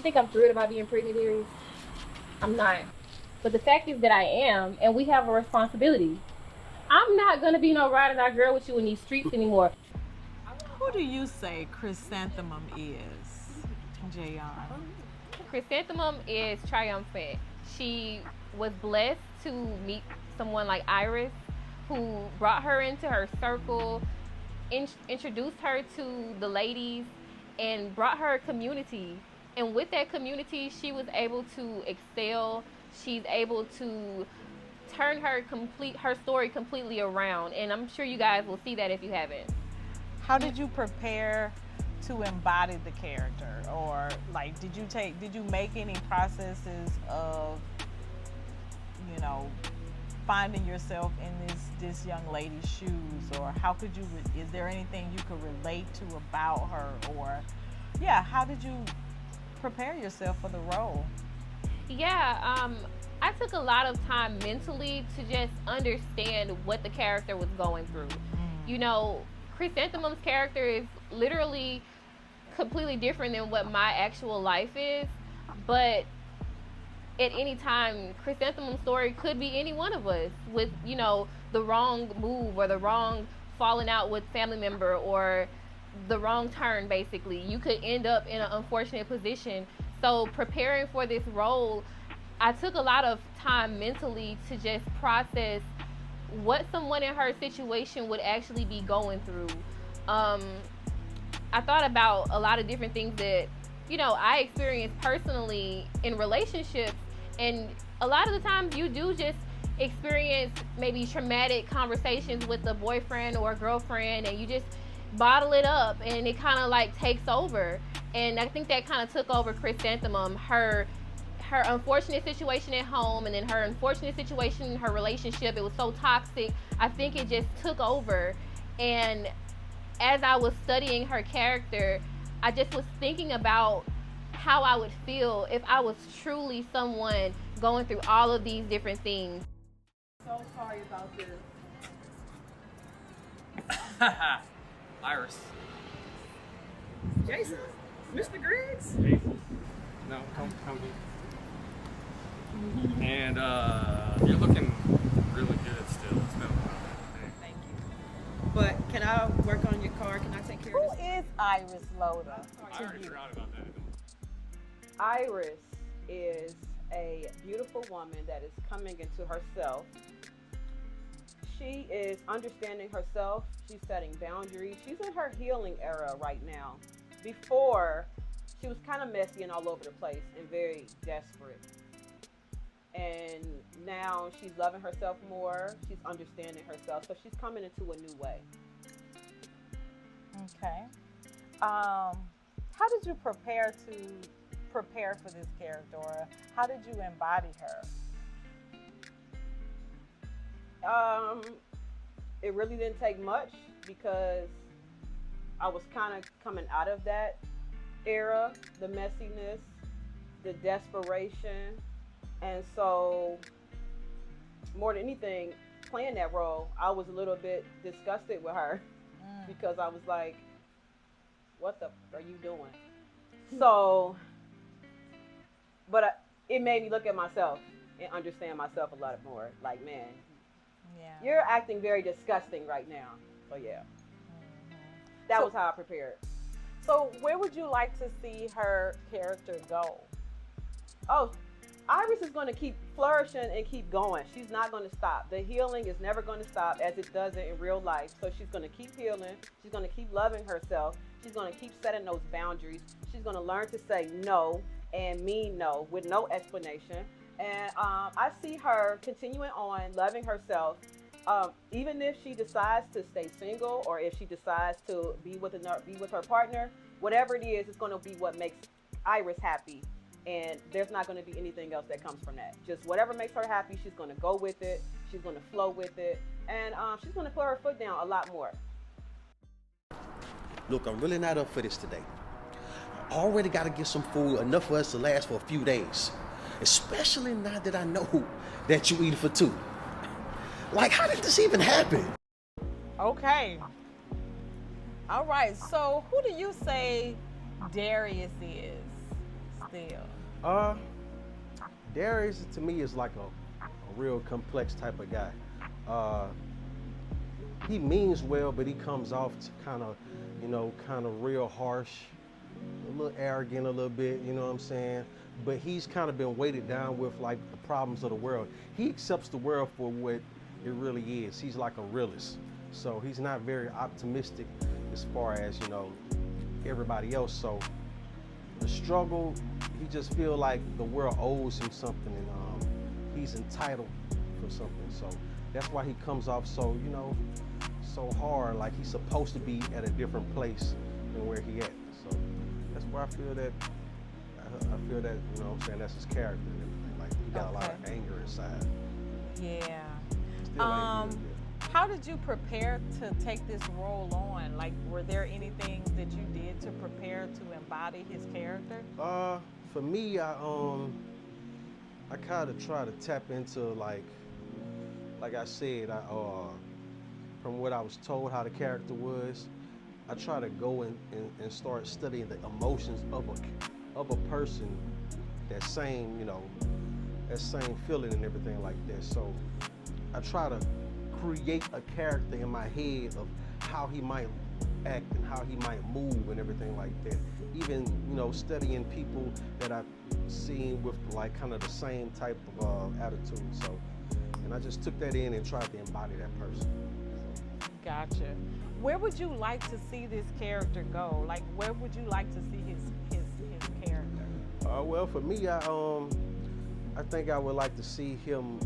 think I'm thrilled about being pregnant, Darius? I'm not. But the fact is that I am, and we have a responsibility. I'm not gonna be no ride or die girl with you in these streets anymore. Who do you say chrysanthemum is, Jayawn? Chrysanthemum is triumphant. She was blessed to meet someone like Iris, who brought her into her circle, introduced her to the ladies, and brought her a community. And with that community, she was able to excel. She's able to turn her story completely around. And I'm sure you guys will see that if you haven't. How did you prepare to embody the character? Or like, did you make any processes of, you know, finding yourself in this young lady's shoes? Or how could you, is there anything you could relate to about her? Or yeah, how did you prepare yourself for the role? Yeah, I took a lot of time mentally to just understand what the character was going through. You know, Chrysanthemum's character is literally completely different than what my actual life is, but at any time, Chrysanthemum's story could be any one of us with, you know, the wrong move or the wrong falling out with family member or the wrong turn, basically. You could end up in an unfortunate position. So preparing for this role, I took a lot of time mentally to just process what someone in her situation would actually be going through. I thought about a lot of different things that, you know, I experienced personally in relationships, and a lot of the times you do just experience maybe traumatic conversations with a boyfriend or a girlfriend, and you just bottle it up and it kind of like takes over. And I think that kind of took over Chrysanthemum, her unfortunate situation at home, and then her unfortunate situation in her relationship. It was so toxic. I think it just took over. And as I was studying her character, I just was thinking about how I would feel if I was truly someone going through all of these different things. So sorry about this. Iris. Jason? Mr. Griggs? Jason. No, come here. And you're looking really good still. It's been a while. Thank you. But can I work on your car? Can I take care of this? Who is Iris Loda? I already forgot about that. Iris is a beautiful woman that is coming into herself. She is understanding herself. She's setting boundaries. She's in her healing era right now. Before, she was kind of messy and all over the place and very desperate. And now she's loving herself more. She's understanding herself. So she's coming into a new way. Okay. How did you prepare for this character, or how did you embody her? It really didn't take much because I was kind of coming out of that era, the messiness, the desperation. And so more than anything, playing that role, I was a little bit disgusted with her because I was like, what the are you doing? So, but it made me look at myself and understand myself a lot more. Like, man, you're acting very disgusting right now. So yeah, that was how I prepared. So where would you like to see her character go? Oh, Iris is going to keep flourishing and keep going. She's not going to stop. The healing is never going to stop as it does in real life. So she's going to keep healing. She's going to keep loving herself. She's going to keep setting those boundaries. She's going to learn to say no and mean no with no explanation. And I see her continuing on loving herself. Even if she decides to stay single, or if she decides to be with her partner, whatever it is, it's going to be what makes Iris happy. And there's not going to be anything else that comes from that. Just whatever makes her happy, she's going to go with it. She's going to flow with it. And she's going to put her foot down a lot more. Look, I'm really not up for this today. I already got to get some food, enough for us to last for a few days. Especially now that I know that you eat for two. Like, how did this even happen? Okay. All right, so who do you say Darius is? Steele? Darius to me is like a real complex type of guy. He means well, but he comes off to kind of real harsh, a little arrogant a little bit, you know what I'm saying? But he's kind of been weighted down with like the problems of the world. He accepts the world for what it really is. He's like a realist. So he's not very optimistic as far as, everybody else. So the struggle, he just feel like the world owes him something and he's entitled for something. So that's why he comes off so, so hard, like he's supposed to be at a different place than where he at. So that's where I feel that, you know what I'm saying, that's his character and everything. Like he got a lot of anger inside. Yeah. Still ain't good. How did you prepare to take this role on? Like, were there any things that you did to prepare to embody his character? For me, I kind of try to tap into like I said, from what I was told how the character was, I try to go and start studying the emotions of a person, that same feeling and everything like that. So I try to create a character in my head of how he might act and how he might move and everything like that. Even, studying people that I've seen with like kind of the same type of attitude. So, and I just took that in and tried to embody that person. Gotcha. Where would you like to see this character go? Like, where would you like to see his character? Well, for me, I think I would like to see him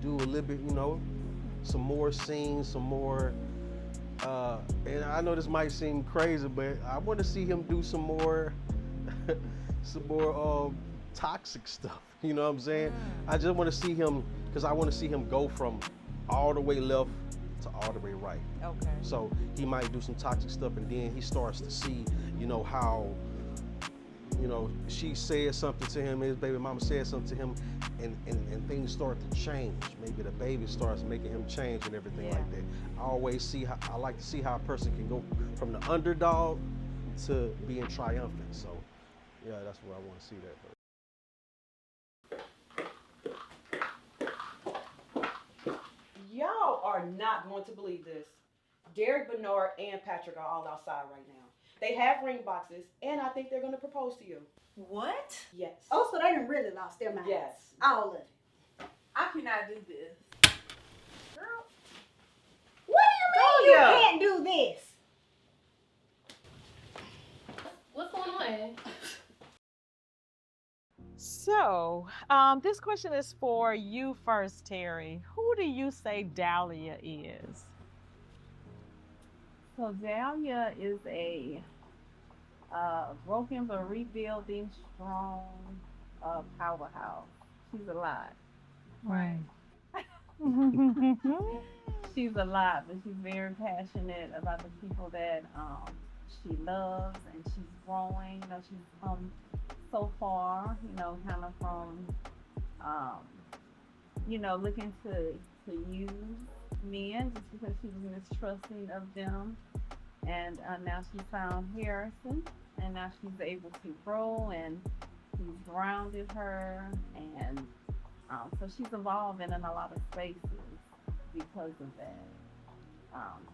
do a little bit, some more scenes, some more, and I know this might seem crazy, but I want to see him do some more toxic stuff. You know what I'm saying? I just want to see him, because I want to see him go from all the way left to all the way right. Okay. So he might do some toxic stuff, and then he starts to see, how, she said something to him, his baby mama said something to him, and things start to change. Maybe the baby starts making him change and everything like that. I like to see how a person can go from the underdog to being triumphant. So yeah, that's where I want to see that. Y'all are not going to believe this. Derek, Bernard, and Patrick are all outside right now. They have ring boxes, and I think they're going to propose to you. What? Yes. Oh, so they done really lost their minds. Yes. All of it. I cannot do this. Girl. What do you mean Dahlia. you can't do this? What's going on? So, this question is for you first, Terri. Who do you say Dahlia is? So Dahlia is a broken but rebuilding, strong powerhouse. She's a lot. Right. She's a lot, but she's very passionate about the people that she loves, and she's growing. She's come so far, kind of from, looking to use men just because she was mistrusting of them. And now she's found Harrison, and now she's able to grow, and he's grounded her, and so she's evolving in a lot of spaces because of that.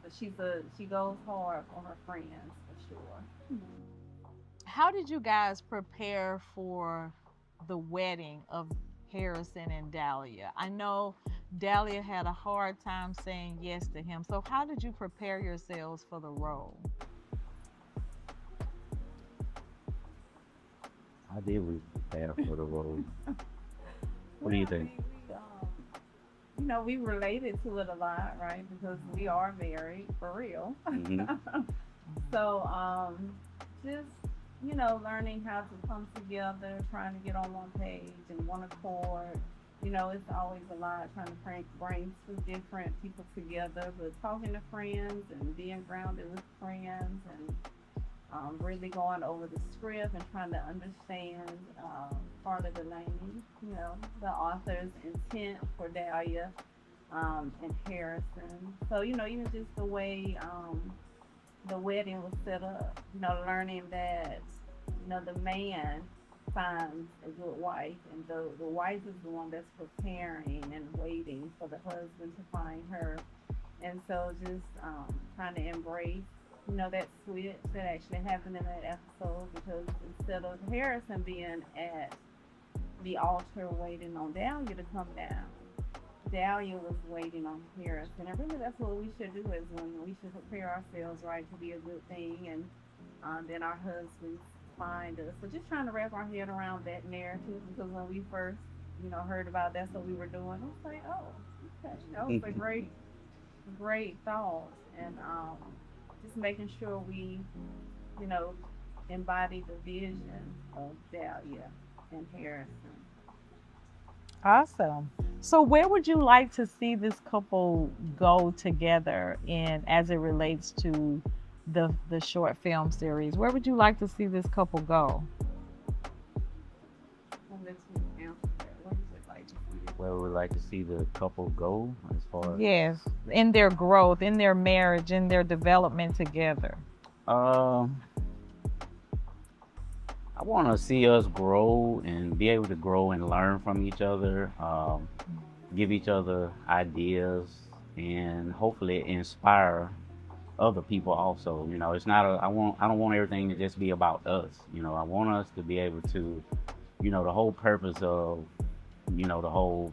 But she goes hard for her friends for sure. How did you guys prepare for the wedding of Harrison and Dahlia? I know Dahlia had a hard time saying yes to him. So how did you prepare yourselves for the role? How did we prepare for the role? What do you think? We related to it a lot, right? Because we are married for real. Mm-hmm. So just learning how to come together, trying to get on one page and one accord. It's always a lot trying to bring two different people together, but talking to friends and being grounded with friends, and really going over the script and trying to understand part of the language, the author's intent for Dahlia and Harrison. So, even just the way the wedding was set up, learning that, the man finds a good wife, and the wife is the one that's preparing and waiting for the husband to find her. And so just trying to embrace, that switch that actually happened in that episode, because instead of Harrison being at the altar waiting on Dahlia to come down, Dahlia was waiting on Harrison. And really that's what we should do as women. We should prepare ourselves right to be a good thing, and then our husbands find us. So just trying to wrap our head around that narrative, because when we first, heard about that's what we were doing, it was like, oh, okay, that was a great thought. And just making sure we, embody the vision of Dahlia and Harrison. Awesome. So where would you like to see this couple go together in as it relates to the short film series? Where would you like to see this couple go? Where would we like to see the couple go as far as? Yes, in their growth, in their marriage, in their development together. I want to see us grow and be able to grow and learn from each other, give each other ideas, and hopefully inspire other people also. It's not I don't want everything to just be about us. I want us to be able to, the whole purpose of, the whole,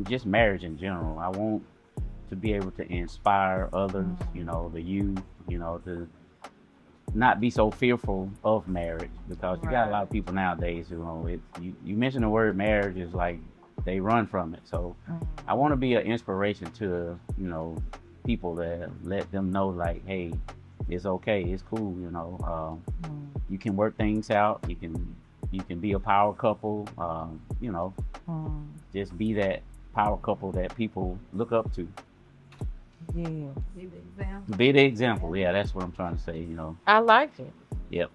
just marriage in general. I want to be able to inspire others, the youth, to not be so fearful of marriage, because you got a lot of people nowadays who, you mention the word marriage, is like they run from it. So I want to be an inspiration to, people that let them know, like, hey, it's okay, it's cool, you can work things out, you can be a power couple, just be that power couple that people look up to. Yeah. Be the example. Be the example. Yeah, that's what I'm trying to say, I like it. Yep.